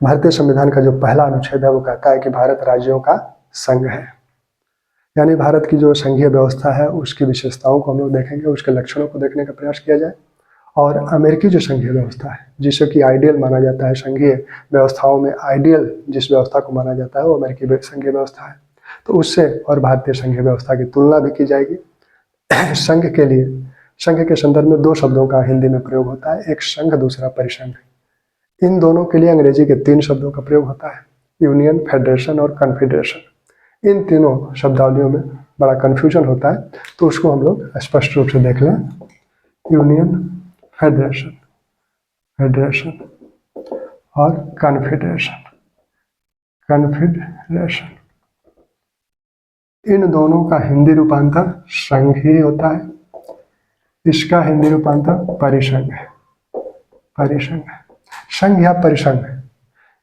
भारतीय संविधान का जो पहला अनुच्छेद है वो कहता है कि भारत राज्यों का संघ है। यानी भारत की जो संघीय व्यवस्था है उसकी विशेषताओं को हम लोग देखेंगे, उसके लक्षणों को देखने का प्रयास किया जाए। और अमेरिकी जो संघीय व्यवस्था है, जिसे कि आइडियल माना जाता है, संघीय व्यवस्थाओं में आइडियल जिस व्यवस्था को माना जाता है वो अमेरिकी संघीय व्यवस्था है। तो उससे और भारतीय संघीय व्यवस्था की तुलना भी की जाएगी। संघ के लिए, संघ के संदर्भ में दो शब्दों का हिंदी में प्रयोग होता है, एक संघ, दूसरा परिसंघ। इन दोनों के लिए अंग्रेजी के 3 शब्दों का प्रयोग होता है, यूनियन, फेडरेशन और कन्फेडरेशन। इन तीनों शब्दावलियों में बड़ा कन्फ्यूजन होता है, तो उसको हम लोग स्पष्ट रूप से देख लें। यूनियन, फेडरेशन, फेडरेशन और कन्फेडरेशन, कन्फेडरेशन। इन दोनों का हिंदी रूपांतर संघ ही होता है। इसका हिंदी रूपांतर परिसंघ है, परिसंघ। संघ या परिसंघ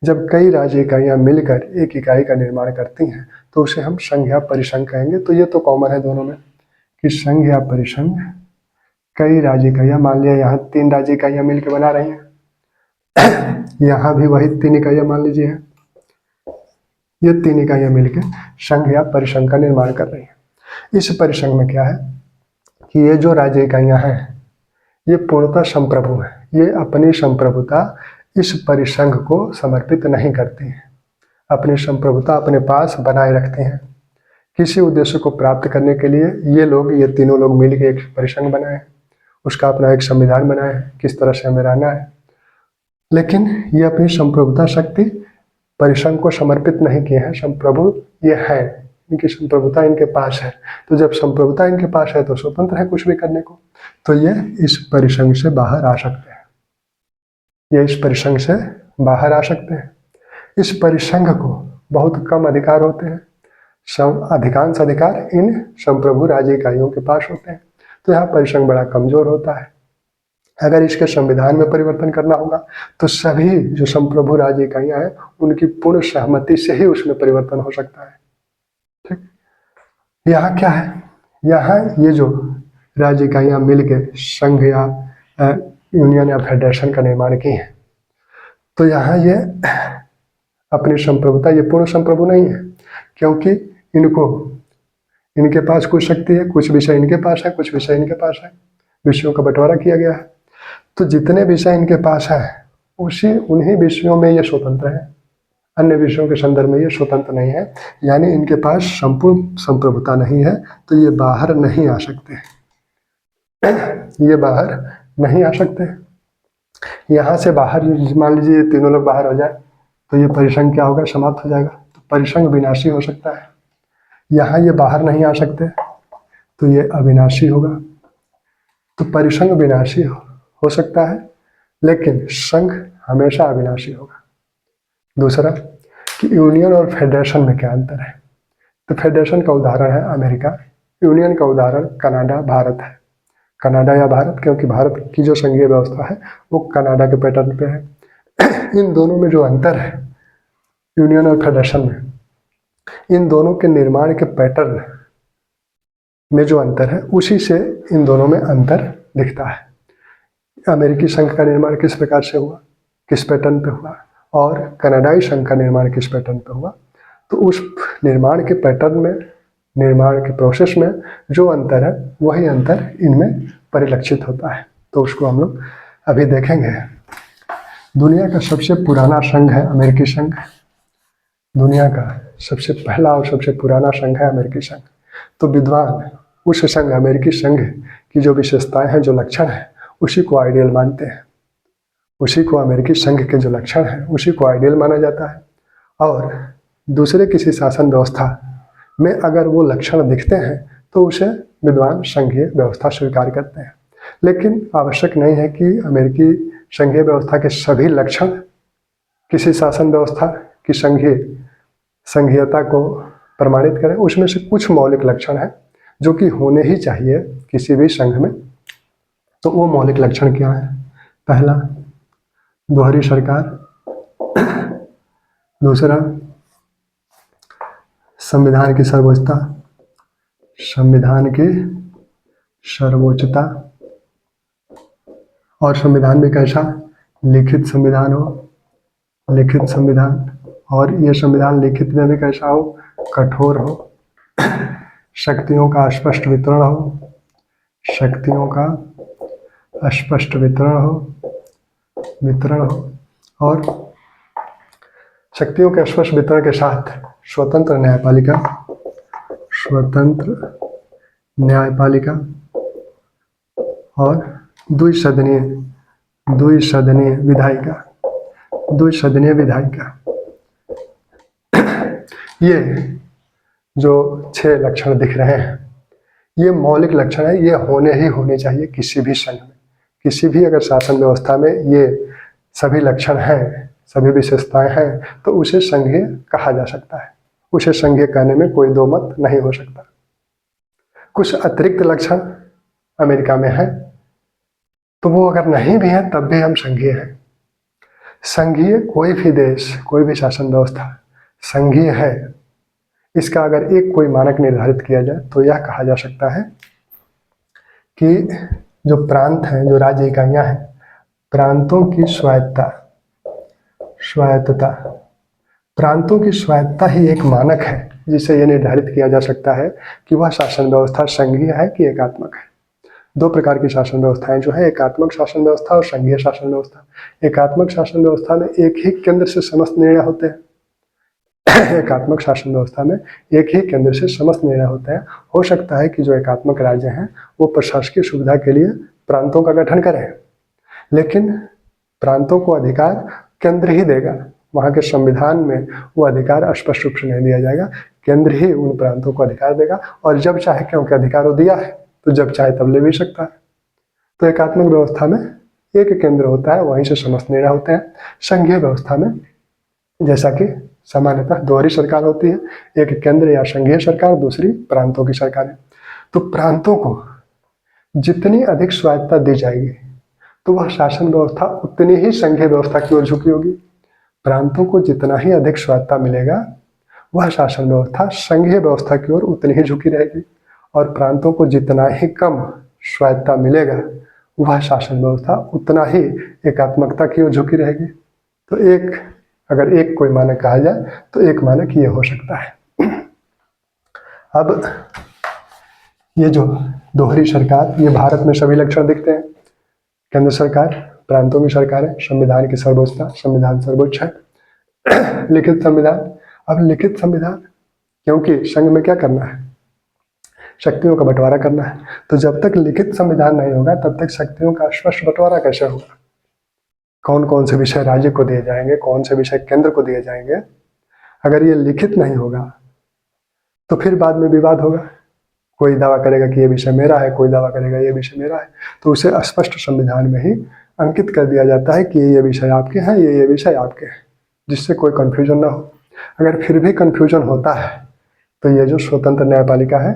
जब कई राज्य इकाइयां मिलकर एक इकाई का निर्माण करती हैं तो उसे हम संघ या परिसंघ कहेंगे। तो ये तो कॉमन है दोनों में कि संघ या परिसंघ, कई राज्य इकाइयां, मान लिया यहाँ 3 राज्य इकाइयां मिलकर बना रही हैं, यहाँ भी वही 3 इकाइयां मान लीजिए हैं, ये 3 इकाइयां मिलकर संघ या परिसंघ का निर्माण कर रही हैं। इस परिसंघ में क्या है कि ये जो राज्य इकाइयां हैं ये पूर्णतः संप्रभु है, ये अपनी संप्रभुता इस परिसंघ को समर्पित नहीं करती हैं, अपनी संप्रभुता अपने पास बनाए रखती हैं। किसी उद्देश्य को प्राप्त करने के लिए ये तीनों लोग मिलकर एक परिसंघ बनाए हैं, उसका अपना एक संविधान बनाया है, किस तरह से हमें रहना है, लेकिन ये अपनी संप्रभुता शक्ति परिसंघ को समर्पित नहीं किए हैं। संप्रभु ये है, इनकी संप्रभुता इनके पास है, तो जब संप्रभुता इनके पास है तो स्वतंत्र है कुछ भी करने को, तो ये इस परिसंघ से बाहर आ सकते हैं, ये इस परिसंघ से बाहर आ सकते हैं। इस परिसंघ को बहुत कम अधिकार होते हैं, अधिकांश अधिकार इन संप्रभु राज्य इकाइयों के पास होते हैं, तो यहाँ परिसंघ बड़ा कमजोर होता है। अगर इसके संविधान में परिवर्तन करना होगा तो सभी जो संप्रभु राज्य इकाइयां हैं उनकी पूर्ण सहमति से ही उसमें परिवर्तन हो सकता है। ठीक, यहाँ क्या है, यहाँ ये जो राज्य इकाइयां मिलकर संघ या यूनियन या फेडरेशन का निर्माण की है, तो यहाँ ये अपनी संप्रभुता, ये पूर्ण संप्रभु नहीं है, क्योंकि इनके पास कुछ शक्ति है, कुछ विषय इनके पास है, कुछ विषय इनके पास है, विषयों का बंटवारा किया गया है। तो जितने विषय इनके पास है उन्हीं विषयों में ये स्वतंत्र है, अन्य विषयों के संदर्भ में ये स्वतंत्र नहीं है, यानी इनके पास संपूर्ण संप्रभुता नहीं है, तो ये बाहर नहीं आ सकते, ये बाहर नहीं आ सकते। यहाँ से बाहर मान लीजिए ये तीनों लोग बाहर हो जाए तो ये परिसंघ क्या होगा, समाप्त हो जाएगा, तो परिसंघ विनाशी हो सकता है। यहाँ ये बाहर नहीं आ सकते तो ये अविनाशी होगा, तो परिसंघ विनाशी हो सकता है लेकिन संघ हमेशा अविनाशी होगा। दूसरा कि यूनियन और फेडरेशन में क्या अंतर है, तो फेडरेशन का उदाहरण है अमेरिका, यूनियन का उदाहरण कनाडा, भारत है। कनाडा या भारत, क्योंकि भारत की जो संघीय व्यवस्था है वो कनाडा के पैटर्न पे है। इन दोनों में जो अंतर है यूनियन और फेडरेशन में, इन दोनों के निर्माण के पैटर्न में जो अंतर है उसी से इन दोनों में अंतर दिखता है। अमेरिकी संघ का निर्माण किस प्रकार से हुआ, किस पैटर्न पे हुआ, और कनाडाई संघ का निर्माण किस पैटर्न पे हुआ, तो उस निर्माण के पैटर्न में, निर्माण के प्रोसेस में जो अंतर है वही अंतर इनमें परिलक्षित होता है, तो उसको हम लोग अभी देखेंगे। दुनिया का सबसे पुराना संघ है अमेरिकी संघ, दुनिया का सबसे पहला और सबसे पुराना संघ है अमेरिकी संघ। तो विद्वान उस संघ, अमेरिकी संघ की जो विशेषताएं हैं, जो लक्षण है, उसी को आइडियल मानते हैं, उसी को अमेरिकी संघ के जो लक्षण है उसी को आइडियल माना जाता है। और दूसरे किसी शासन व्यवस्था में अगर वो लक्षण दिखते हैं तो उसे विद्वान संघीय व्यवस्था स्वीकार करते हैं, लेकिन आवश्यक नहीं है कि अमेरिकी संघीय व्यवस्था के सभी लक्षण किसी शासन व्यवस्था की संघीयता को प्रमाणित करें। उसमें से कुछ मौलिक लक्षण है जो कि होने ही चाहिए किसी भी संघ में। तो वो मौलिक लक्षण क्या है? पहला, दोहरी सरकार। दूसरा, संविधान की सर्वोच्चता, संविधान की सर्वोच्चता, और संविधान में कैसा लिखित संविधान हो, लिखित संविधान, और ये संविधान लिखित में भी कैसा हो, कठोर हो, शक्तियों का स्पष्ट वितरण हो, शक्तियों का स्पष्ट वितरण हो, और शक्तियों के स्पष्ट वितरण के साथ स्वतंत्र न्यायपालिका और द्विसदनीय विधायिका। ये जो 6 लक्षण दिख रहे हैं, ये मौलिक लक्षण है, ये होने चाहिए किसी भी संघ में, किसी भी अगर शासन व्यवस्था में ये सभी लक्षण हैं, सभी विशेषताएं हैं, तो उसे संघीय कहा जा सकता है। उसे संघीय कहने में कोई दो मत नहीं हो सकता। कुछ अतिरिक्त लक्षण अमेरिका में है, तो वो अगर नहीं भी है तब भी हम संघीय हैं। संघीय कोई भी देश, कोई भी शासन व्यवस्था संघीय है, इसका अगर एक कोई मानक निर्धारित किया जाए तो यह कहा जा सकता है कि जो प्रांत हैं, जो राज्य इकाइयां हैं, प्रांतों की स्वायत्तता, प्रांतों की स्वायत्तता ही एक मानक है जिसे यह निर्धारित किया जा सकता है कि वह शासन व्यवस्था संघीय है कि एकात्मक है। 2 प्रकार की शासन व्यवस्थाएं जो है, एकात्मक शासन व्यवस्था और संघीय शासन व्यवस्था। एकात्मक शासन व्यवस्था में एक ही केंद्र से समस्त निर्णय होते हैं। एकात्मक शासन व्यवस्था में एक ही केंद्र से समस्त निर्णय होते हैं। हो सकता है कि जो एकात्मक राज्य हैं वो प्रशासकीय सुविधा के लिए प्रांतों का गठन करें, लेकिन प्रांतों को अधिकार केंद्र ही देगा। वहाँ के संविधान में वो अधिकार स्पष्ट रूप से नहीं दिया जाएगा, केंद्र ही उन प्रांतों को अधिकार देगा, और जब चाहे, क्योंकि अधिकार वो दिया है तो जब चाहे तब ले भी सकता है। तो एकात्मक व्यवस्था में एक केंद्र होता है, वहीं से समस्त निर्णय होते हैं। संघीय व्यवस्था में जैसा कि सामान्यतः दोहरी सरकार होती है, एक केंद्र या संघीय सरकार, दूसरी प्रांतों की सरकार है। तो प्रांतों को जितनी अधिक स्वायत्तता दी जाएगी तो वह शासन व्यवस्था उतनी ही संघीय व्यवस्था की ओर झुकी होगी। प्रांतों को जितना ही अधिक स्वायत्तता मिलेगा वह शासन व्यवस्था संघीय व्यवस्था की ओर उतनी ही झुकी रहेगी, और प्रांतों को जितना ही कम स्वायत्तता मिलेगा वह शासन व्यवस्था उतना ही एकात्मकता की ओर झुकी रहेगी। तो अगर एक कोई मानक कहा जाए तो एक मानक ये हो सकता है। अब ये जो दोहरी सरकार, ये भारत में सभी लक्षण दिखते हैं। केंद्र सरकार, प्रांतों की सरकार है, संविधान की सर्वोच्चता, संविधान सर्वोच्च है। लिखित संविधान, अब लिखित संविधान, क्योंकि संघ में क्या करना है, शक्तियों का बंटवारा करना है। तो जब तक लिखित संविधान नहीं होगा तब तक शक्तियों का स्पष्ट बंटवारा कैसे होगा, कौन कौन से विषय राज्य को दिए जाएंगे, कौन से विषय केंद्र को दिए जाएंगे। अगर ये लिखित नहीं होगा तो फिर बाद में विवाद होगा। कोई दावा करेगा कि ये विषय मेरा है, कोई दावा करेगा ये विषय मेरा है, तो उसे स्पष्ट संविधान में ही अंकित कर दिया जाता है कि ये विषय आपके हैं, ये विषय आपके हैं, जिससे कोई कंफ्यूजन ना हो। अगर फिर भी कंफ्यूजन होता है तो ये जो स्वतंत्र न्यायपालिका है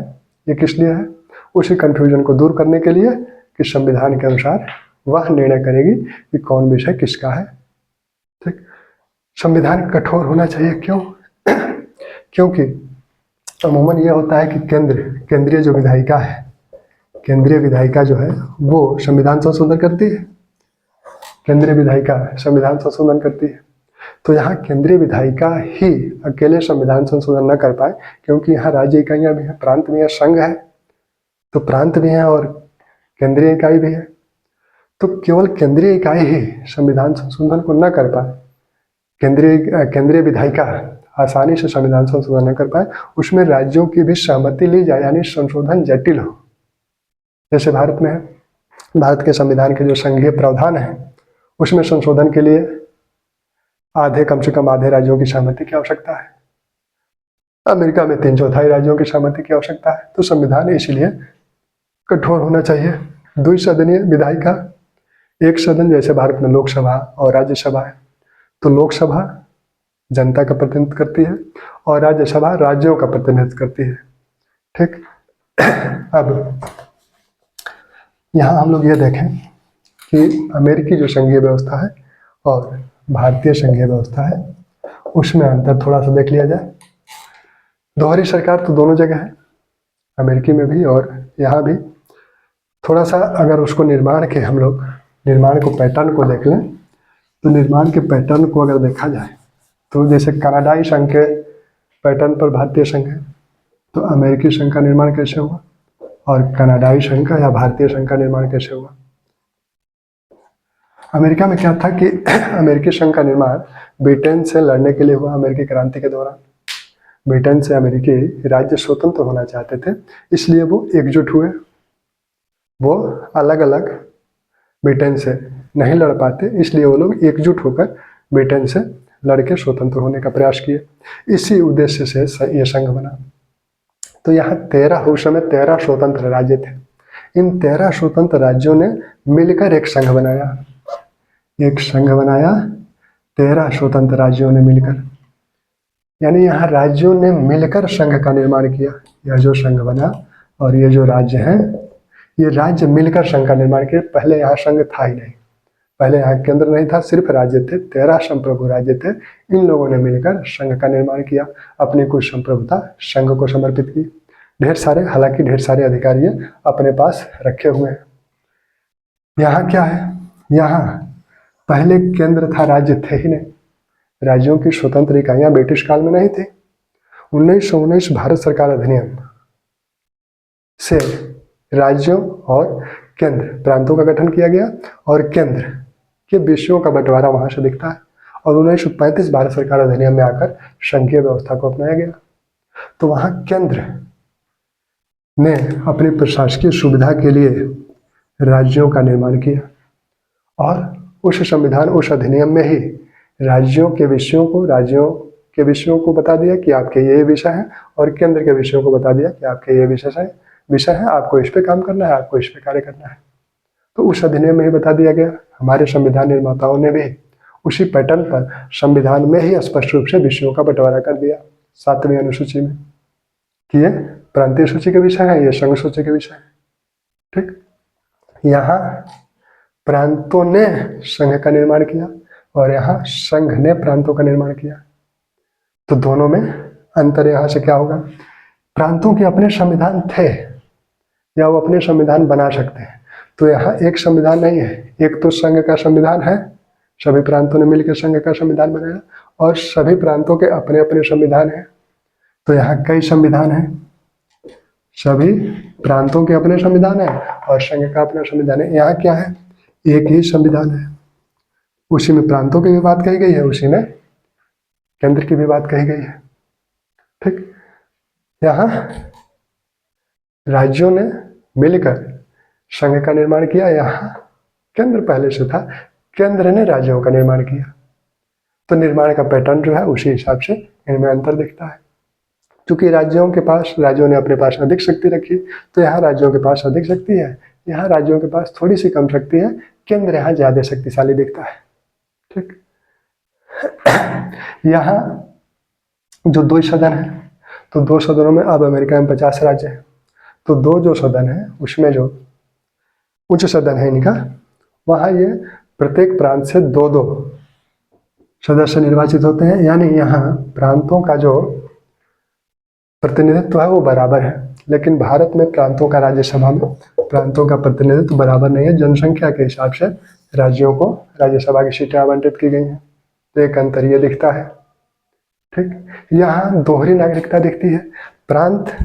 ये किस लिए है, उसी कंफ्यूजन को दूर करने के लिए कि संविधान के अनुसार वह निर्णय करेगी कि कौन विषय किसका है। ठीक, संविधान कठोर होना चाहिए। क्यों? क्योंकि अमूमन ये होता है कि केंद्रीय जो विधायिका है, केंद्रीय विधायिका जो है वो संविधान संशोधन करती है। केंद्रीय विधायिका संविधान संशोधन करती है। तो यहाँ केंद्रीय विधायिका ही अकेले संविधान संशोधन न कर पाए, क्योंकि यहाँ राज्य इकाइयाँ भी हैं, प्रांत भी है, संघ है, तो प्रांत भी है और केंद्रीय इकाई भी है। तो केवल केंद्रीय इकाई ही संविधान संशोधन को न कर पाए, केंद्रीय विधायिका आसानी से संविधान संशोधन न कर पाए, उसमें राज्यों की भी सहमति ली जाए, यानी संशोधन जटिल हो। जैसे भारत में है, भारत के संविधान के जो संघीय प्रावधान है उसमें संशोधन के लिए कम से कम आधे राज्यों की सहमति की आवश्यकता है। अमेरिका में 3/4 राज्यों की सहमति की आवश्यकता है। तो संविधान इसलिए कठोर होना चाहिए। द्विसदनीय विधायिका, एक सदन, जैसे भारत में लोकसभा और राज्यसभा है, तो लोकसभा जनता का प्रतिनिधित्व करती है और राज्यसभा राज्यों का प्रतिनिधित्व करती है। ठीक, अब यहाँ हम लोग ये देखें कि अमेरिकी जो संघीय व्यवस्था है और भारतीय संघीय व्यवस्था है उसमें अंतर थोड़ा सा देख लिया जाए। दोहरी सरकार तो दोनों जगह है, अमेरिकी में भी और यहाँ भी। थोड़ा सा अगर उसको हम लोग निर्माण को, पैटर्न को देख लें तो निर्माण के पैटर्न को अगर देखा जाए तो जैसे कनाडाई संघ के पैटर्न पर भारतीय संघ है, तो अमेरिकी संघ का निर्माण कैसे हुआ और कनाडाई संघ का या भारतीय संघ का निर्माण कैसे हुआ। अमेरिका में क्या था कि अमेरिकी संघ का निर्माण ब्रिटेन से लड़ने के लिए हुआ। अमेरिकी क्रांति के दौरान ब्रिटेन से अमेरिकी राज्य स्वतंत्र होना चाहते थे, इसलिए वो एकजुट हुए। वो अलग अलग ब्रिटेन से नहीं लड़ पाते, इसलिए वो लोग एकजुट होकर ब्रिटेन से लड़के स्वतंत्र होने का प्रयास किए। इसी उद्देश्य से ये संघ बना। तो यहाँ 13 उस समय 13 स्वतंत्र राज्य थे। इन 13 स्वतंत्र राज्यों ने मिलकर एक संघ बनाया। एक संघ बनाया 13 स्वतंत्र राज्यों ने मिलकर, यानी यहाँ राज्यों ने मिलकर संघ का निर्माण किया। यह जो संघ बना और ये जो राज्य हैं, ये राज्य मिलकर संघ का निर्माण किया। पहले यहाँ संघ था ही नहीं, पहले यहाँ केंद्र नहीं था, सिर्फ राज्य थे। 13 संप्रभु राज्य थे। इन लोगों ने मिलकर संघ का निर्माण किया, अपनी कुछ संप्रभुता संघ को समर्पित की। ढेर सारे, हालांकि ढेर सारे अधिकारी अपने पास रखे हुए हैं। यहाँ क्या है, यहाँ पहले केंद्र था, राज्य थे ही नहीं। राज्यों की स्वतंत्र इकाइयां ब्रिटिश काल में नहीं थी। 1919 भारत सरकार अधिनियम से राज्यों और केंद्र प्रांतों का गठन किया गया और केंद्र के विषयों का बंटवारा वहां से दिखता है। और 1935 भारत सरकार अधिनियम में आकर संघीय व्यवस्था को अपनाया गया। तो वहां केंद्र ने अपनी प्रशासकीय सुविधा के लिए राज्यों का निर्माण किया और उस संविधान, उस अधिनियम में ही राज्यों के विषयों को बता दिया कि आपके ये विषय हैं, और केंद्र के विषयों को बता दिया कि आपके ये विषय है, आपको इस पे काम करना है, आपको इस पे कार्य करना है। तो उस अधिनियम में ही बता दिया गया। हमारे संविधान निर्माताओं ने भी उसी पैटर्न पर संविधान में ही स्पष्ट रूप से विषयों का बंटवारा कर दिया 7वीं अनुसूची में कि ये प्रांतीय सूची के विषय है, ये संघ सूची के विषय है। ठीक, यहाँ प्रांतों ने संघ का निर्माण किया और यहाँ संघ ने प्रांतों का निर्माण किया। तो दोनों में अंतर यहाँ से क्या होगा, प्रांतों के अपने संविधान थे या वो अपने संविधान बना सकते हैं। तो यहाँ एक संविधान नहीं है, एक तो संघ का संविधान है, सभी प्रांतों ने मिलकर संघ का संविधान बनाया, और सभी प्रांतों के अपने अपने संविधान हैं। तो यहाँ कई संविधान हैं, सभी प्रांतों के अपने संविधान है और संघ का अपना संविधान है। यहाँ क्या है, एक ही संविधान है। उसी में प्रांतों की भी बात कही गई है, उसी में केंद्र की भी बात कही गई है। ठीक, यहाँ राज्यों ने मिलकर संघ का निर्माण किया, यहाँ केंद्र पहले से था, केंद्र ने राज्यों का निर्माण किया। तो निर्माण का पैटर्न जो है उसी हिसाब से इनमें अंतर दिखता है। क्योंकि राज्यों ने अपने पास अधिक शक्ति रखी, तो यहाँ राज्यों के पास अधिक शक्ति है, यहाँ राज्यों के पास थोड़ी सी कम शक्ति है, केंद्र यहाँ ज्यादा शक्तिशाली दिखता है। ठीक, यहाँ जो 2 सदन है, तो 2 सदनों में, अब अमेरिका में 50 राज्य हैं, तो 2 जो सदन है उसमें जो उच्च सदन है इनका, वहाँ ये प्रत्येक प्रांत से 2-2 सदस्य निर्वाचित होते हैं। यानी यहाँ प्रांतों का जो प्रतिनिधित्व है वो बराबर है। लेकिन भारत में प्रांतों का राज्यसभा में प्रांतों का प्रतिनिधित्व बराबर नहीं है। जनसंख्या के हिसाब से राज्यों को राज्यसभा की सीटें आवंटित की गई हैं। तो एक अंतर ये दिखता है। ठीक, यहाँ दोहरी नागरिकता दिखती है। प्रांत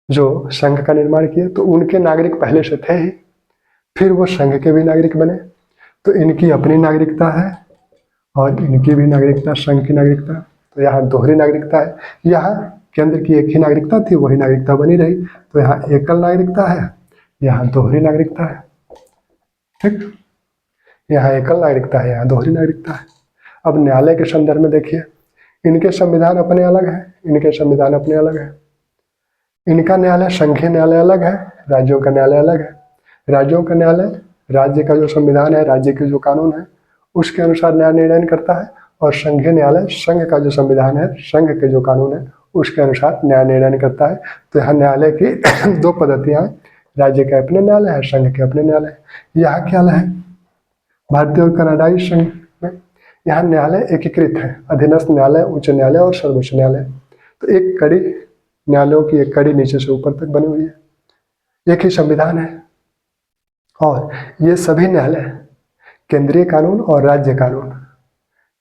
जो संघ का निर्माण किए तो उनके नागरिक पहले से थे ही, फिर वो संघ के भी नागरिक बने, तो इनकी अपनी नागरिकता है और इनकी भी नागरिकता, संघ की नागरिकता। तो यहाँ दोहरी नागरिकता है। यहाँ केंद्र की एक ही नागरिकता थी, वही नागरिकता बनी रही, तो यहाँ एकल नागरिकता है, यहाँ दोहरी नागरिकता है। ठीक, यहाँ एकल नागरिकता है, यहाँ दोहरी नागरिकता है। अब न्यायालय के संदर्भ में देखिए, इनके संविधान अपने अलग है, इनके संविधान अपने अलग है। इनका न्यायालय संघीय न्यायालय अलग है, राज्यों का न्यायालय अलग है। राज्यों का न्यायालय राज्य का जो संविधान है, राज्य के जो कानून है उसके अनुसार न्याय निर्णय करता है, और संघीय न्यायालय संघ का जो संविधान है, संघ के जो कानून है उसके अनुसार न्याय निर्णय करता है। तो यहाँ न्यायालय की 2 पद्धतियाँ हैं, राज्य के अपने न्यायालय है, संघ के अपने न्यायालय है। यहाँ क्या है, भारतीय और कनाडाई संघ में यहाँ न्यायालय एकीकृत है, अधीनस्थ न्यायालय, उच्च न्यायालय और सर्वोच्च न्यायालय। तो एक कड़ी, न्यायालयों की एक कड़ी नीचे से ऊपर तक बनी हुई है। एक ही संविधान है और ये सभी न्यायालय केंद्रीय कानून और राज्य कानून,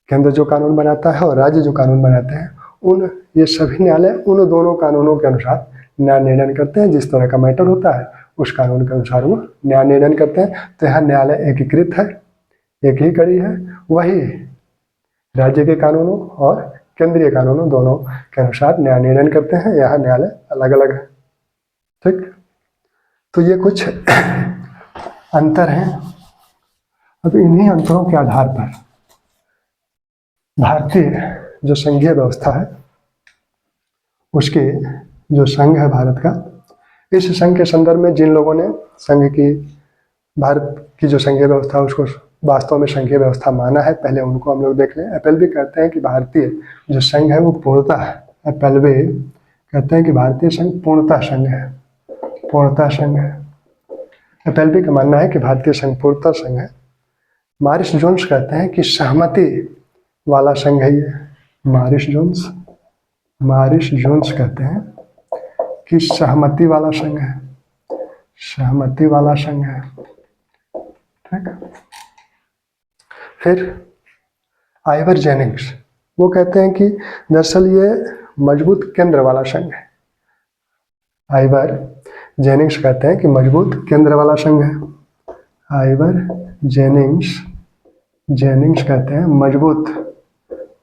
केंद्र जो कानून बनाता है और राज्य जो कानून बनाते हैं, उन ये सभी न्यायालय उन दोनों कानूनों के अनुसार न्याय निर्णय करते हैं। जिस तरह का मैटर होता है उस कानून के अनुसार वो न्याय निर्णय करते हैं। तो यहाँ न्यायालय एकीकृत है, एक ही कड़ी है। वही राज्य के कानूनों और केंद्रीय कानूनों दोनों के अनुसार न्याय निर्णय करते हैं। यहाँ न्यायालय अलग अलग है। ठीक, तो ये कुछ अंतर हैं। अब इन्हीं अंतरों के आधार पर भारतीय जो संघीय व्यवस्था है, उसके जो संघ है भारत का, इस संघ के संदर्भ में जिन लोगों ने संघ की, भारत की जो संघीय व्यवस्था है उसको वास्तव में संघीय व्यवस्था माना है, पहले उनको हम लोग देख लें। एपेलवी कहते हैं कि भारतीय जो संघ है वो पूर्णतः, एपेलवी कहते हैं कि भारतीय संघ पूर्णतः संघ है, पूर्णतः संघ है। एपेलवी का मानना है कि भारतीय संघ पूर्णतः संघ है। मॉरिस जोन्स कहते हैं कि सहमति वाला संघ है ये। मॉरिस जोन्स कहते हैं कि सहमति वाला संघ है, सहमति वाला संघ है। ठीक, फिर आइवर जेनिंग्स वो कहते हैं कि दरअसल ये मजबूत केंद्र वाला संघ है। आइवर जेनिंग्स कहते हैं कि मजबूत केंद्र वाला संघ है। आइवर जेनिंग्स कहते हैं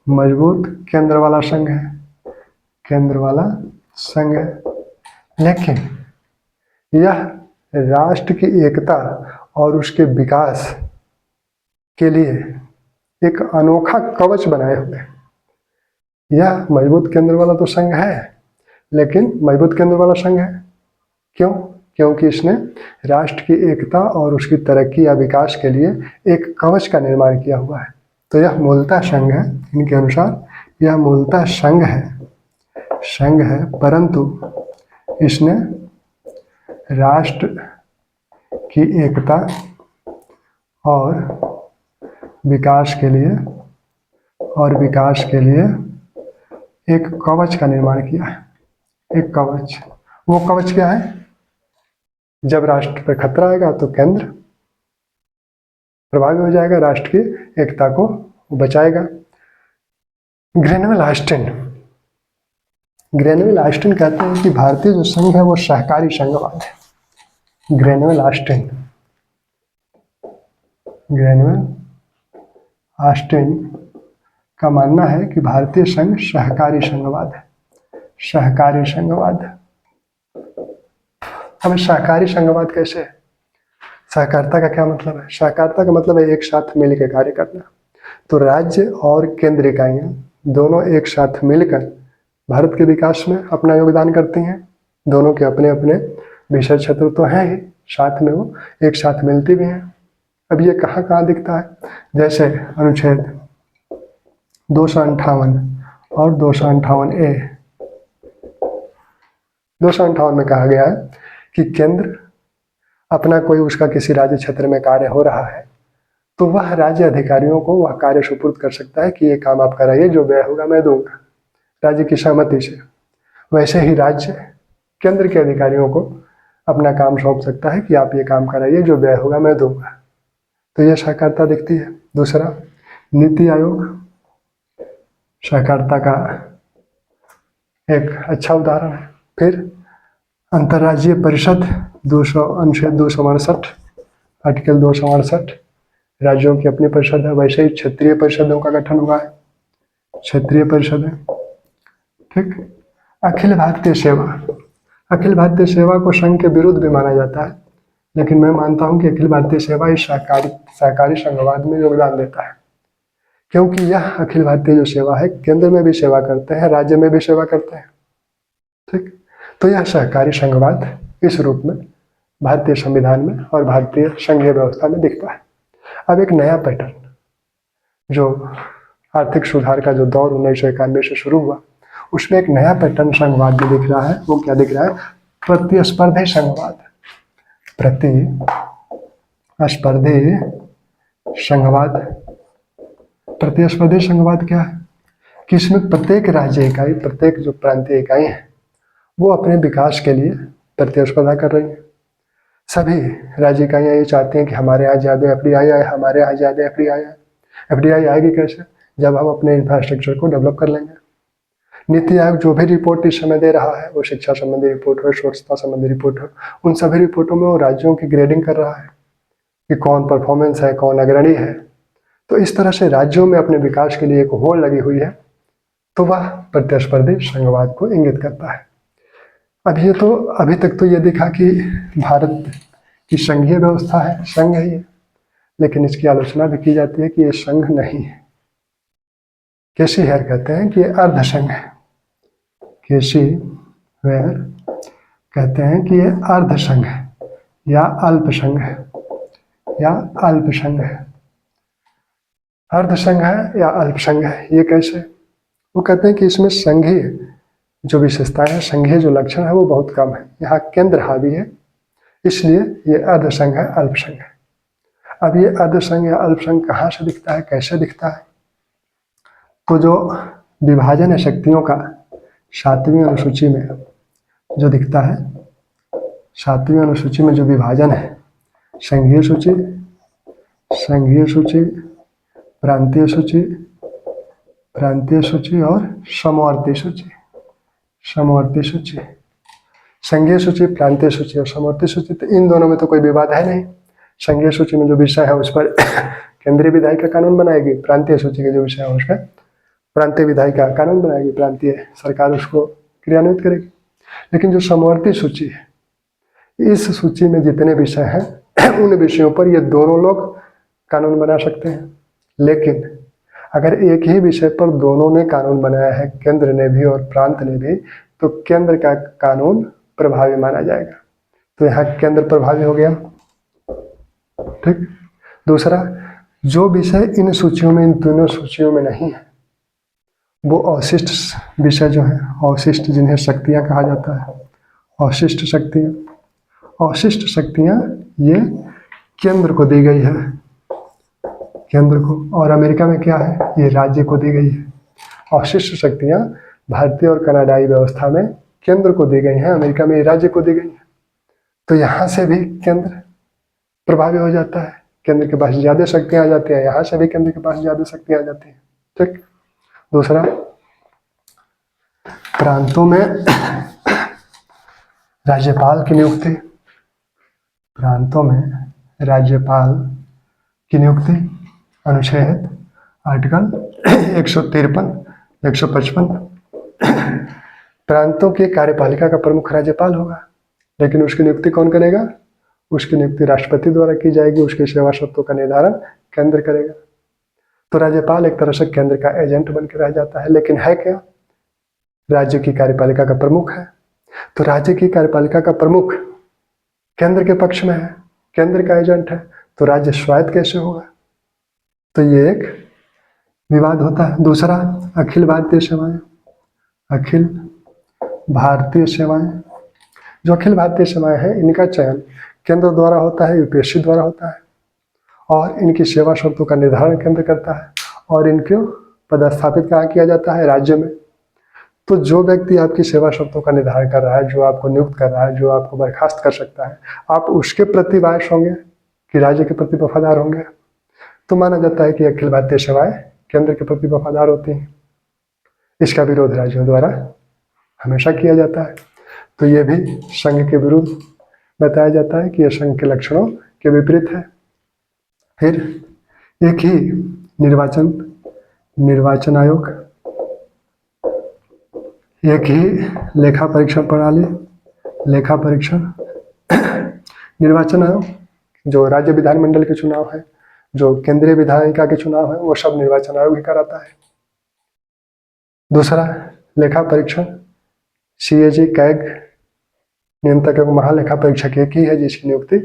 मजबूत केंद्र वाला संघ है, केंद्र वाला संघ है। लेकिन यह राष्ट्र की एकता और उसके विकास के लिए एक अनोखा कवच बनाए हुए है। यह मजबूत केंद्र वाला तो संघ है, लेकिन मजबूत केंद्र वाला संघ है क्यों? क्योंकि इसने राष्ट्र की एकता और उसकी तरक्की या विकास के लिए एक कवच का निर्माण किया हुआ है। तो यह मूलतः संघ है, इनके अनुसार यह मूलतः संघ है, परंतु इसने राष्ट्र की एकता और विकास के लिए एक कवच का निर्माण किया है। एक कवच, वो कवच क्या है? जब राष्ट्र पर खतरा आएगा तो केंद्र प्रभावी हो जाएगा, राष्ट्र की एकता को बचाएगा। ग्रेनवेल ऑस्टिन कहते हैं कि भारतीय जो संघ है वो सहकारी संघवाद है। ग्रेनवेल ऑस्टिन का मानना है कि भारतीय संघ सहकारी संघवाद है, सहकारी संघवाद। अब सहकारी संघवाद कैसे है? सहकारिता का क्या मतलब है? सहकारिता का मतलब है एक साथ मिलकर कार्य करना। तो राज्य और केंद्र इकाइयां दोनों एक साथ मिलकर भारत के विकास में अपना योगदान करती हैं। दोनों के अपने अपने विषय क्षेत्र तो हैं ही, साथ में वो एक साथ मिलती भी हैं। अब ये कहाँ कहाँ दिखता है? जैसे अनुच्छेद 258 और 258A। 258 में कहा गया है कि केंद्र अपना कोई उसका किसी राज्य क्षेत्र में कार्य हो रहा है तो वह राज्य अधिकारियों को वह कार्य सुपुर्द कर सकता है कि ये काम आप कराइए, जो व्यय होगा मैं दूंगा, राज्य की सहमति से। वैसे ही राज्य केंद्र के अधिकारियों को अपना काम सौंप सकता है कि आप ये काम कराइए, जो व्यय होगा मैं दूंगा। तो ये सहकारिता दिखती है। दूसरा, नीति आयोग सहकारिता का एक अच्छा उदाहरण है। फिर अंतर्राज्यीय परिषद अनुच्छेद 268, आर्टिकल 268, राज्यों की अपनी परिषद है। वैसे ही क्षेत्रीय परिषदों का गठन हुआ है, क्षेत्रीय परिषद है। ठीक, अखिल भारतीय सेवा को संघ के विरुद्ध भी माना जाता है, लेकिन मैं मानता हूं कि अखिल भारतीय सेवा इस सहकारी संघवाद में योगदान देता है, क्योंकि यह अखिल भारतीय जो सेवा है केंद्र में भी सेवा करते हैं, राज्य में भी सेवा करते हैं। ठीक, तो यह सहकारी संघवाद इस रूप में भारतीय संविधान में और भारतीय संघीय व्यवस्था में दिखता है। अब एक नया पैटर्न, जो आर्थिक सुधार का जो दौर 1991 से शुरू हुआ, उसमें एक नया पैटर्न संघवाद में दिख रहा है। वो क्या दिख रहा है? प्रतिस्पर्धी संघवाद। प्रतिस्पर्धी संघवाद क्या है? कि इसमें प्रत्येक राज्य इकाई, प्रत्येक जो प्रांतीय इकाई है, वो अपने विकास के लिए प्रतिस्पर्धा कर रही है। सभी राज्य इकाइयाँ ये चाहते हैं कि हमारे यहाँ ज़्यादा एफडीआई आए, हमारे यहाँ ज़्यादा एफडीआई आए। एफडीआई आएगी कैसे? जब हम अपने इंफ्रास्ट्रक्चर को डेवलप कर लेंगे। नीति आयोग जो भी रिपोर्ट इस समय दे रहा है, वो शिक्षा संबंधी रिपोर्ट हो, स्वच्छता संबंधी रिपोर्ट हो, उन सभी रिपोर्टों में वो राज्यों की ग्रेडिंग कर रहा है कि कौन परफॉर्मेंस है, कौन अग्रणी है। तो इस तरह से राज्यों में अपने विकास के लिए एक होड़ लगी हुई है, तो वह प्रतिस्पर्धी संघवाद को इंगित करता है। अभी तक तो ये दिखा कि भारत की संघीय व्यवस्था है, संघ है ये, लेकिन इसकी आलोचना भी की जाती है कि ये संघ नहीं है। केसी हेयर कहते हैं कि ये अर्धसंघ है। केसी हेयर कहते हैं कि ये अर्धसंघ है या अल्पसंघ है, या अल्पसंघ है। अर्धसंघ है या अल्पसंघ है, ये कैसे? वो कहते हैं कि इसमें संघीय जो विशेषताएं हैं, संघीय जो लक्षण है वो बहुत कम है। यहाँ केंद्र हावी है, इसलिए ये अर्धसंघ है, अल्पसंघ है। अब ये अर्धसंघ या अल्पसंघ कहाँ से दिखता है, कैसे दिखता है? तो जो विभाजन है शक्तियों का 7वीं अनुसूची में जो दिखता है, 7वीं अनुसूची में जो विभाजन है, संघीय सूची, संघीय सूची, प्रांतीय सूची, प्रांतीय सूची और समवर्ती सूची। समवर्ती सूची, संघीय सूची, प्रांतीय सूची और समवर्ती सूची, तो इन दोनों में तो कोई विवाद है नहीं। संघीय सूची में जो विषय है उस पर केंद्रीय विधायी का कानून बनाएगी, प्रांतीय सूची के जो विषय है उस पर प्रांतीय विधायी का कानून बनाएगी, प्रांतीय सरकार उसको क्रियान्वित करेगी। लेकिन जो समवर्ती सूची है, इस सूची में जितने विषय हैं उन विषयों पर ये दोनों लोग कानून बना सकते हैं। लेकिन अगर एक ही विषय पर दोनों ने कानून बनाया है, केंद्र ने भी और प्रांत ने भी, तो केंद्र का कानून प्रभावी माना जाएगा। तो यहाँ केंद्र प्रभावी हो गया, ठीक। दूसरा, जो विषय इन सूचियों में, इन दोनों सूचियों में नहीं है, वो अवशिष्ट विषय जो है, अवशिष्ट जिन्हें शक्तियाँ कहा जाता है, अवशिष्ट शक्तियाँ, अवशिष्ट शक्तियाँ ये केंद्र को दी गई है, केंद्र को। और अमेरिका में क्या है, ये राज्य को दी गई है। अवशिष्ट शक्तियाँ भारतीय और कनाडाई व्यवस्था में केंद्र को दी गई हैं, अमेरिका में ये राज्य को दी गई है। तो यहाँ से भी केंद्र प्रभावी हो जाता है, केंद्र के पास ज़्यादा शक्तियाँ आ जाती हैं, यहाँ से भी केंद्र के पास ज़्यादा शक्तियाँ आ जाती हैं, ठीक। दूसरा, प्रांतों में राज्यपाल की नियुक्ति, प्रांतों में राज्यपाल की नियुक्ति, अनुच्छेद आर्टिकल 153, 155। प्रांतों की कार्यपालिका का प्रमुख राज्यपाल होगा, लेकिन उसकी नियुक्ति कौन करेगा? उसकी नियुक्ति राष्ट्रपति द्वारा की जाएगी, उसकी सेवा शर्तों का निर्धारण केंद्र करेगा। तो राज्यपाल एक तरह से केंद्र का एजेंट बन के रह जाता है, लेकिन है क्या? राज्य की कार्यपालिका का प्रमुख है। तो राज्य की कार्यपालिका का प्रमुख केंद्र के पक्ष में है, केंद्र का एजेंट है, तो राज्य स्वायत्त कैसे होगा? तो ये एक विवाद होता है। दूसरा, अखिल भारतीय सेवाएं, अखिल भारतीय सेवाएं। जो अखिल भारतीय सेवाएं हैं, इनका चयन केंद्र द्वारा होता है, यूपीएससी द्वारा होता है, और इनकी सेवा शर्तों का निर्धारण केंद्र करता है, और इनको पदस्थापित कहाँ किया जाता है? राज्य में। तो जो व्यक्ति आपकी सेवा शर्तों का निर्धारण कर रहा है, जो आपको नियुक्त कर रहा है, जो आपको बर्खास्त कर सकता है, आप उसके प्रति वायस होंगे कि राज्य के प्रति वफादार होंगे। तो माना जाता है कि अखिल भारतीय सेवाएं केंद्र के प्रति वफादार होती हैं। इसका विरोध राज्यों द्वारा हमेशा किया जाता है। तो ये भी संघ के विरुद्ध बताया जाता है कि यह संघ के लक्षणों के विपरीत है। फिर एक ही निर्वाचन आयोग, एक ही लेखा परीक्षण प्रणाली, लेखा परीक्षण निर्वाचन आयोग, जो राज्य विधानमंडल के चुनाव है, जो केंद्रीय विधायिका के चुनाव है, वो सब निर्वाचन आयोग ही कराता है। दूसरा, लेखा परीक्षण, सीएजी, कैग, नियंत्रक एवं महालेखा परीक्षक एक ही है जिसकी नियुक्ति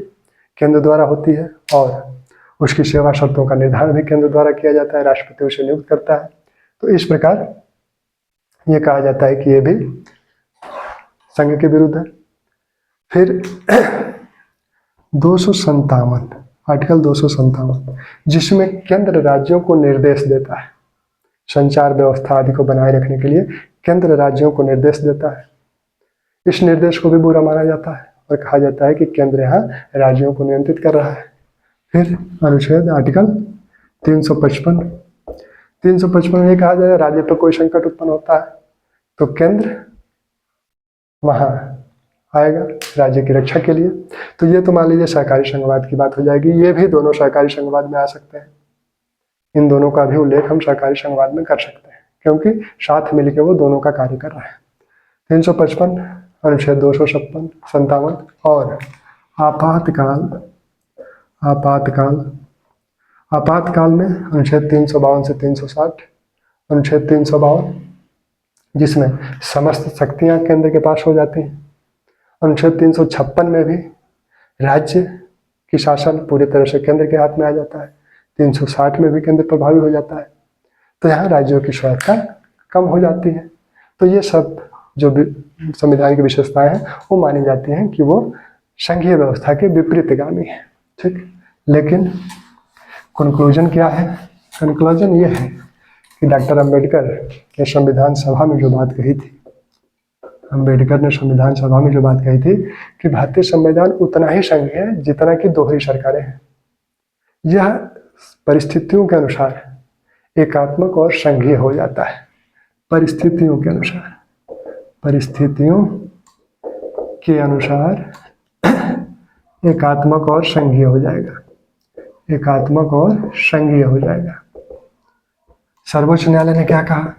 केंद्र द्वारा होती है, और उसकी सेवा शर्तों का निर्धारण भी केंद्र द्वारा किया जाता है, राष्ट्रपति उसे नियुक्त करता है। तो इस प्रकार ये कहा जाता है कि ये भी संघ के विरुद्ध है। फिर 257, आर्टिकल 257, जिसमें केंद्र राज्यों को निर्देश देता है, संचार व्यवस्था आदि को बनाए रखने के लिए केंद्र राज्यों को निर्देश देता है। इस निर्देश को भी बुरा माना जाता है, और कहा जाता है कि केंद्र यहाँ राज्यों को नियंत्रित कर रहा है। फिर अनुच्छेद आर्टिकल 355 में कहा जाए राज्य पर कोई संकट उत्पन्न होता है तो केंद्र वहाँ आएगा राज्य की रक्षा के लिए। तो ये तो मान लीजिए सहकारी संघवाद की बात हो जाएगी। ये भी दोनों सहकारी संघवाद में आ सकते हैं। इन दोनों का भी उल्लेख हम सहकारी संघवाद में कर सकते हैं क्योंकि साथ मिलकर वो दोनों का कार्य कर रहे हैं। 355 अनुच्छेद 256 57 और आपातकाल में अनुच्छेद 352 से 360, अनुच्छेद 352 जिसमें समस्त शक्तियां केंद्र के पास हो जाती हैं। अनुच्छेद 356 में भी राज्य की शासन पूरी तरह से केंद्र के हाथ में आ जाता है। 360 में भी केंद्र प्रभावी हो जाता है। तो यहाँ राज्यों की स्वायत्तता कम हो जाती है। तो ये सब जो संविधान की विशेषताएं हैं वो मानी जाती हैं कि वो संघीय व्यवस्था के विपरीतगामी है। ठीक, लेकिन कंक्लूजन क्या है? कंक्लूजन ये है कि डॉक्टर अम्बेडकर ने संविधान सभा में जो बात कही थी, कि भारतीय संविधान उतना ही संघीय है जितना कि दोहरी सरकारें हैं। यह परिस्थितियों के अनुसार एकात्मक और संघीय हो जाता है। परिस्थितियों के अनुसार एकात्मक और संघीय हो जाएगा। सर्वोच्च न्यायालय ने क्या कहा?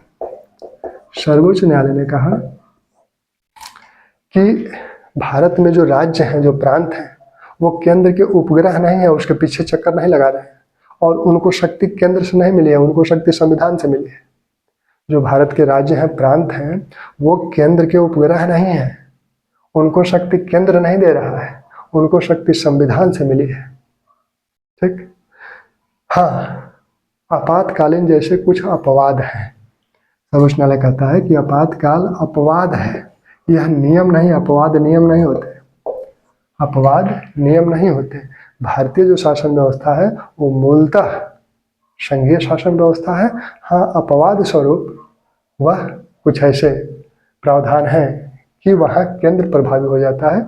सर्वोच्च न्यायालय ने कहा कि भारत में जो राज्य हैं, जो प्रांत हैं, वो केंद्र के उपग्रह नहीं है, उसके पीछे चक्कर नहीं लगा रहे हैं और उनको शक्ति केंद्र से नहीं मिली है, उनको शक्ति संविधान से मिली है। जो भारत के राज्य हैं, प्रांत हैं, वो केंद्र के उपग्रह नहीं है, उनको शक्ति केंद्र नहीं दे रहा है, उनको शक्ति संविधान से मिली है। ठीक, हाँ, आपातकालीन जैसे कुछ अपवाद हैं। सर्वोच्च न्यायालय कहता है कि आपातकाल अपवाद है, यह नियम नहीं। अपवाद नियम नहीं होते। भारतीय जो शासन व्यवस्था है वो मूलतः संघीय शासन व्यवस्था है। हाँ, अपवाद स्वरूप वह कुछ ऐसे प्रावधान हैं कि वहाँ केंद्र प्रभावी हो जाता है,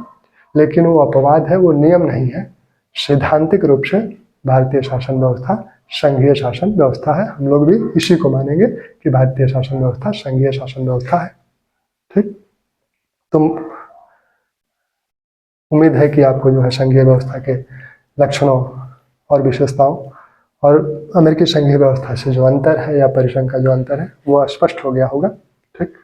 लेकिन वो अपवाद है, वो नियम नहीं है। सैद्धांतिक रूप से भारतीय शासन व्यवस्था संघीय शासन व्यवस्था है। हम लोग भी इसी को मानेंगे कि भारतीय शासन व्यवस्था संघीय शासन व्यवस्था है। ठीक, तो उम्मीद है कि आपको जो है संघीय व्यवस्था के लक्षणों और विशेषताओं और अमेरिकी संघीय व्यवस्था से जो अंतर है या परिसंघ का जो अंतर है वो स्पष्ट हो गया होगा। ठीक।